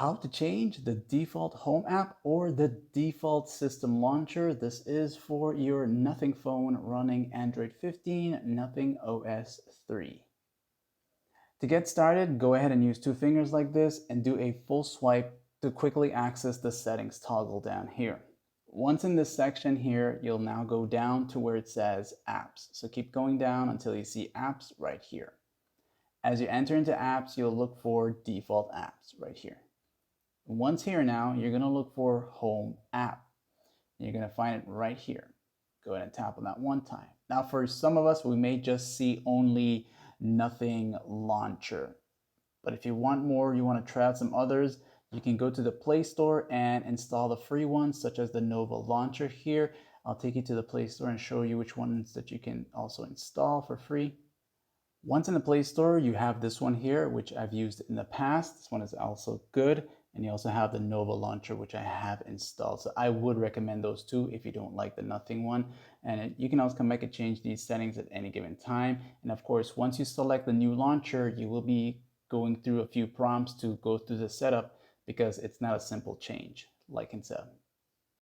How to change the default home app or the default system launcher. This is for your Nothing phone running Android 15, Nothing OS 3. To get started, go ahead and use two fingers like this and do a full swipe to quickly access the settings toggle down here. Once in this section here, you'll now go down to where it says apps. So keep going down until you see apps right here. As you enter into apps, you'll look for default apps right here. Once here now, you're going to look for Home App. You're going to find it right here. Go ahead and tap on that one time. Now for some of us, we may just see only Nothing Launcher. But if you want more, you want to try out some others, you can go to the Play Store and install the free ones, such as the Nova Launcher here. I'll take you to the Play Store and show you which ones that you can also install for free. Once in the Play Store, you have this one here, which I've used in the past. This one is also good. And you also have the Nova Launcher, which I have installed. So I would recommend those two if you don't like the Nothing one. And you can also come back and change these settings at any given time. And of course, once you select the new launcher, you will be going through a few prompts to go through the setup because it's not a simple change, like in said.